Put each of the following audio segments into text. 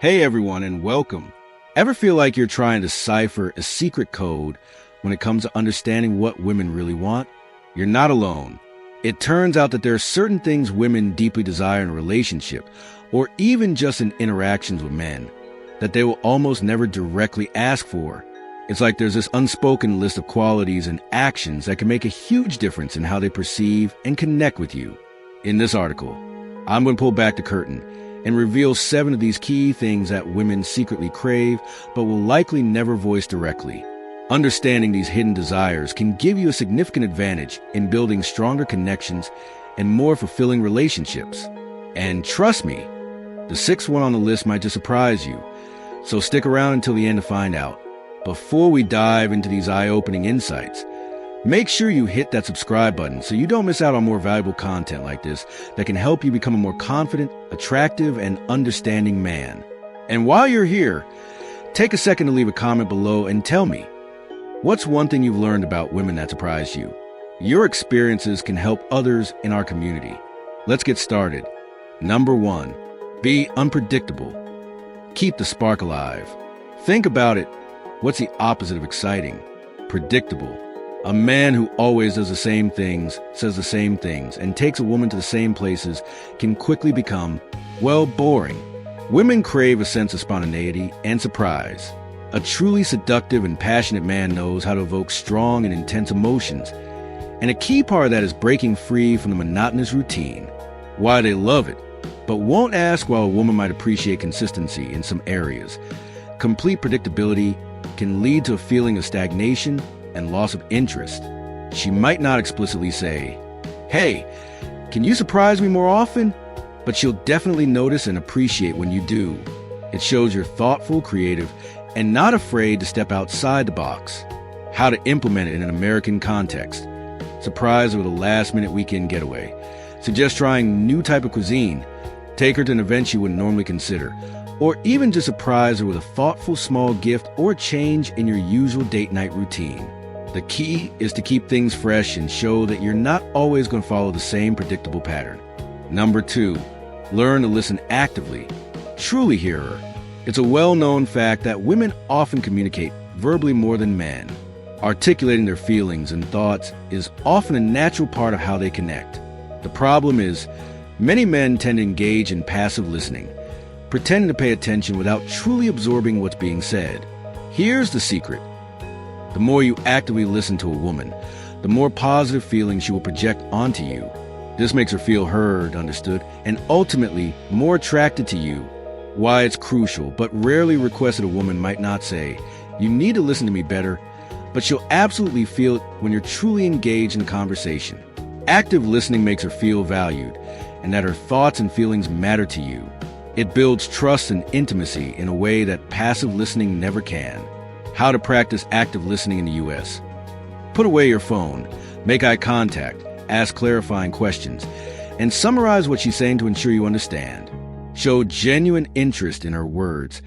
Hey everyone, and welcome. Ever feel like you're trying to decipher a secret code when it comes to understanding what women really want? You're not alone. It turns out that there are certain things women deeply desire in a relationship, or even just in interactions with men, that they will almost never directly ask for. It's like there's this unspoken list of qualities and actions that can make a huge difference in how they perceive and connect with you. In this article, I'm going to pull back the curtain and reveal 7 of these key things that women secretly crave but will likely never voice directly. Understanding these hidden desires can give you a significant advantage in building stronger connections and more fulfilling relationships. And trust me, the 6th one on the list might just surprise you, so stick around until the end to find out. Before we dive into these eye-opening insights, make sure you hit that subscribe button so you don't miss out on more valuable content like this that can help you become a more confident, attractive, and understanding man. And while you're here, take a second to leave a comment below and tell me, what's one thing you've learned about women that surprised you? Your experiences can help others in our community. Let's get started. Number 1, be unpredictable. Keep the spark alive. Think about it. What's the opposite of exciting? Predictable. A man who always does the same things, says the same things, and takes a woman to the same places can quickly become, well, boring. Women crave a sense of spontaneity and surprise. A truly seductive and passionate man knows how to evoke strong and intense emotions, and a key part of that is breaking free from the monotonous routine. Why they love it, but won't ask while a woman might appreciate consistency in some areas. Complete predictability can lead to a feeling of stagnation and loss of interest. She might not explicitly say, "Hey, can you surprise me more often?" But she'll definitely notice and appreciate when you do. It shows you're thoughtful, creative, and not afraid to step outside the box. How to implement it in an American context. Surprise her with a last-minute weekend getaway. Suggest trying a new type of cuisine. Take her to an event she wouldn't normally consider. Or even just surprise her with a thoughtful small gift or change in your usual date night routine. The key is to keep things fresh and show that you're not always going to follow the same predictable pattern. Number 2, learn to listen actively. Truly hear her. It's a well-known fact that women often communicate verbally more than men. Articulating their feelings and thoughts is often a natural part of how they connect. The problem is, many men tend to engage in passive listening, pretending to pay attention without truly absorbing what's being said. Here's the secret. The more you actively listen to a woman, the more positive feelings she will project onto you. This makes her feel heard, understood, and ultimately more attracted to you. Why it's crucial, but rarely requested a woman might not say, "You need to listen to me better," but she'll absolutely feel it when you're truly engaged in a conversation. Active listening makes her feel valued, and that her thoughts and feelings matter to you. It builds trust and intimacy in a way that passive listening never can. How to practice active listening in the U.S. Put away your phone, make eye contact, ask clarifying questions, and summarize what she's saying to ensure you understand. Show genuine interest in her words,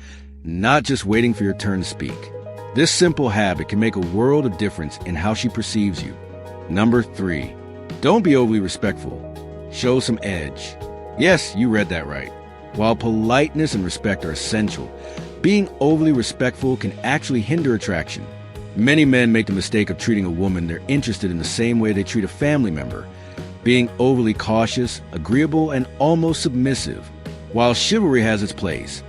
not just waiting for your turn to speak. This simple habit can make a world of difference in how she perceives you. Number 3, don't be overly respectful. Show some edge. Yes, you read that right. While politeness and respect are essential, being overly respectful can actually hinder attraction. Many men make the mistake of treating a woman they're interested in the same way they treat a family member, being overly cautious, agreeable, and almost submissive. While chivalry has its place,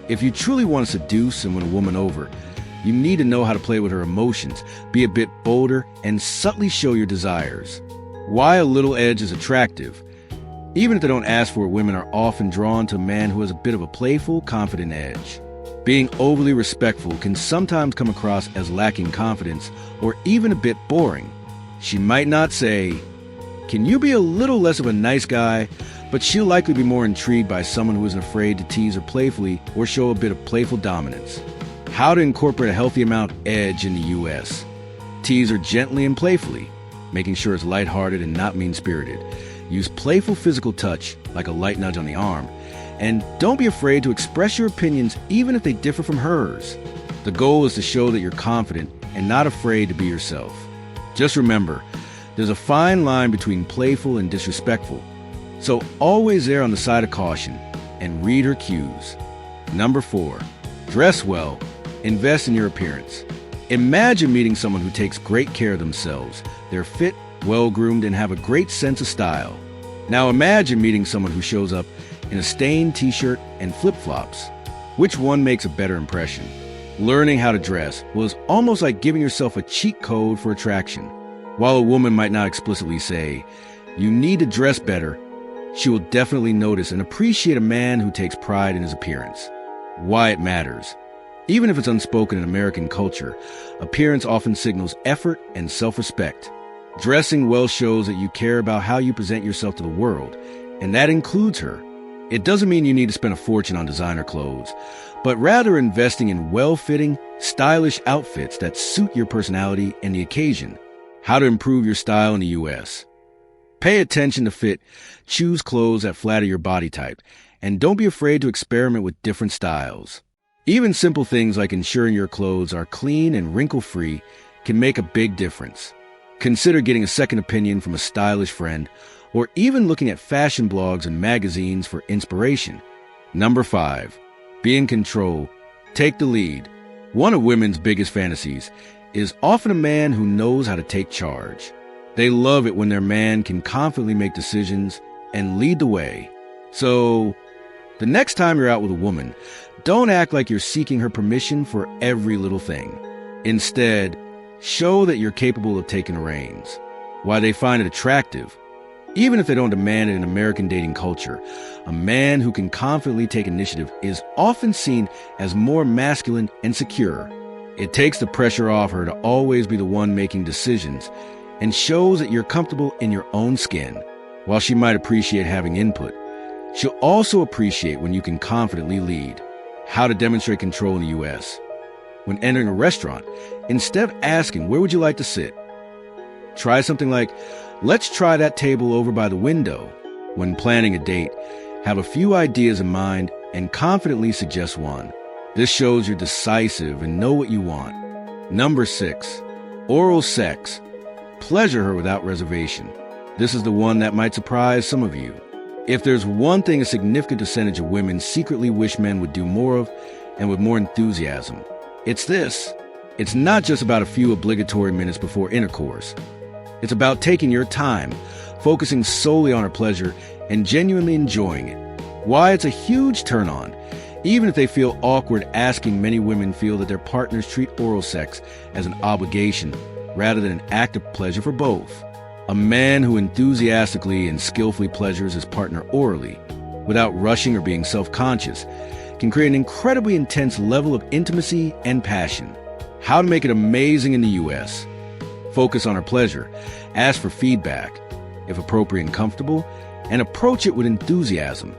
if you truly want to seduce and win a woman over, you need to know how to play with her emotions, be a bit bolder, and subtly show your desires. Why a little edge is attractive. Even if they don't ask for it, women are often drawn to a man who has a bit of a playful, confident edge. Being overly respectful can sometimes come across as lacking confidence or even a bit boring. She might not say, "Can you be a little less of a nice guy?" but she'll likely be more intrigued by someone who isn't afraid to tease her playfully or show a bit of playful dominance. How to incorporate a healthy amount of edge in the U.S. Tease her gently and playfully, making sure it's lighthearted and not mean-spirited. Use playful physical touch, like a light nudge on the arm, and don't be afraid to express your opinions even if they differ from hers. The goal is to show that you're confident and not afraid to be yourself. Just remember, there's a fine line between playful and disrespectful, so always err on the side of caution and read her cues. Number 4, dress well. Invest in your appearance. Imagine meeting someone who takes great care of themselves. They're fit, well-groomed, and have a great sense of style. Now imagine meeting someone who shows up in a stained t-shirt and flip-flops. Which one makes a better impression? Learning how to dress was almost like giving yourself a cheat code for attraction. While a woman might not explicitly say, "You need to dress better," she will definitely notice and appreciate a man who takes pride in his appearance. Why it matters. Even if it's unspoken in American culture, appearance often signals effort and self-respect. Dressing well shows that you care about how you present yourself to the world, and that includes her. It doesn't mean you need to spend a fortune on designer clothes, but rather investing in well-fitting, stylish outfits that suit your personality and the occasion. How to improve your style in the U.S. Pay attention to fit, choose clothes that flatter your body type, and don't be afraid to experiment with different styles. Even simple things like ensuring your clothes are clean and wrinkle-free can make a big difference. Consider getting a second opinion from a stylish friend, or even looking at fashion blogs and magazines for inspiration. Number 5, be in control. Take the lead. One of women's biggest fantasies is often a man who knows how to take charge. They love it when their man can confidently make decisions and lead the way. So, the next time you're out with a woman, don't act like you're seeking her permission for every little thing. Instead, show that you're capable of taking the reins. Why they find it attractive. Even if they don't demand it in American dating culture, a man who can confidently take initiative is often seen as more masculine and secure. It takes the pressure off her to always be the one making decisions and shows that you're comfortable in your own skin. While she might appreciate having input, she'll also appreciate when you can confidently lead. How to demonstrate control in the U.S. When entering a restaurant, instead of asking, "Where would you like to sit?" try something like, "Let's try that table over by the window." When planning a date, have a few ideas in mind and confidently suggest one. This shows you're decisive and know what you want. Number 6, oral sex. Pleasure her without reservation. This is the one that might surprise some of you. If there's one thing a significant percentage of women secretly wish men would do more of, and with more enthusiasm, it's this. It's not just about a few obligatory minutes before intercourse. It's about taking your time, focusing solely on her pleasure, and genuinely enjoying it. Why it's a huge turn-on. Even if they feel awkward asking, many women feel that their partners treat oral sex as an obligation rather than an act of pleasure for both. A man who enthusiastically and skillfully pleasures his partner orally, without rushing or being self-conscious, can create an incredibly intense level of intimacy and passion. How to make it amazing in the U.S. Focus on her pleasure, ask for feedback, if appropriate and comfortable, and approach it with enthusiasm.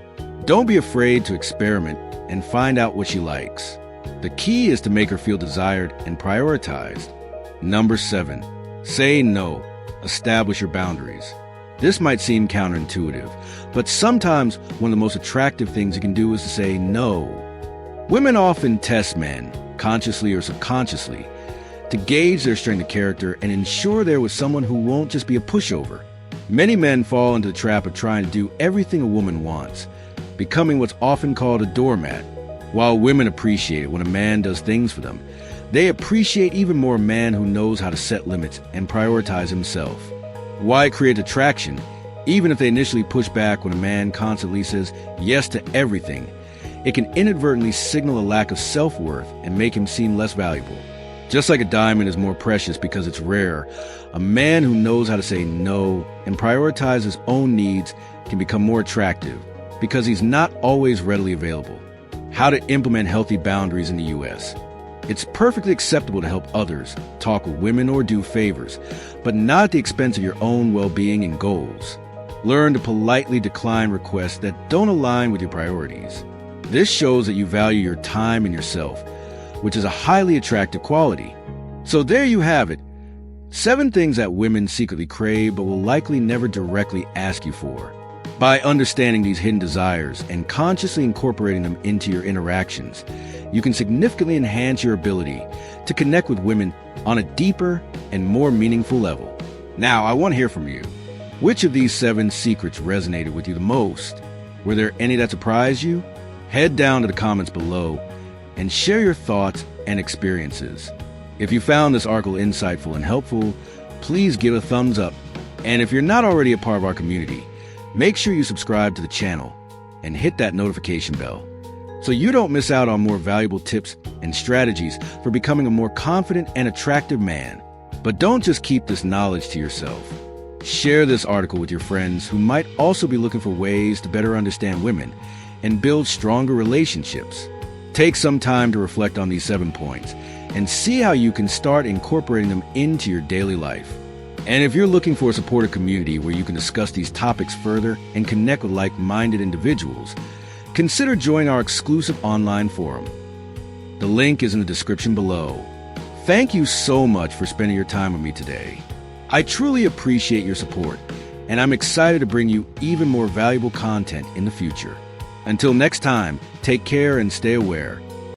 Don't be afraid to experiment and find out what she likes. The key is to make her feel desired and prioritized. Number 7, say no. Establish your boundaries. This might seem counterintuitive, but sometimes one of the most attractive things you can do is to say no. Women often test men, consciously or subconsciously, to gauge their strength of character and ensure they're with someone who won't just be a pushover. Many men fall into the trap of trying to do everything a woman wants, becoming what's often called a doormat. While women appreciate it when a man does things for them, they appreciate even more a man who knows how to set limits and prioritize himself. Why create attraction? Even if they initially push back when a man constantly says yes to everything, it can inadvertently signal a lack of self-worth and make him seem less valuable. Just like a diamond is more precious because it's rare, a man who knows how to say no and prioritize his own needs can become more attractive because he's not always readily available. How to implement healthy boundaries in the U.S. It's perfectly acceptable to help others, talk with women, or do favors, but not at the expense of your own well-being and goals. Learn to politely decline requests that don't align with your priorities. This shows that you value your time and yourself, which is a highly attractive quality. So there you have it. 7 things that women secretly crave but will likely never directly ask you for. By understanding these hidden desires and consciously incorporating them into your interactions, you can significantly enhance your ability to connect with women on a deeper and more meaningful level. Now, I want to hear from you. Which of these 7 secrets resonated with you the most? Were there any that surprised you? Head down to the comments below and share your thoughts and experiences. If you found this article insightful and helpful, please give a thumbs up. And if you're not already a part of our community, make sure you subscribe to the channel and hit that notification bell so you don't miss out on more valuable tips and strategies for becoming a more confident and attractive man. But don't just keep this knowledge to yourself. Share this article with your friends who might also be looking for ways to better understand women and build stronger relationships. Take some time to reflect on these 7 points and see how you can start incorporating them into your daily life. And if you're looking for a supportive community where you can discuss these topics further and connect with like-minded individuals, consider joining our exclusive online forum. The link is in the description below. Thank you so much for spending your time with me today. I truly appreciate your support, and I'm excited to bring you even more valuable content in the future. Until next time, take care and stay aware.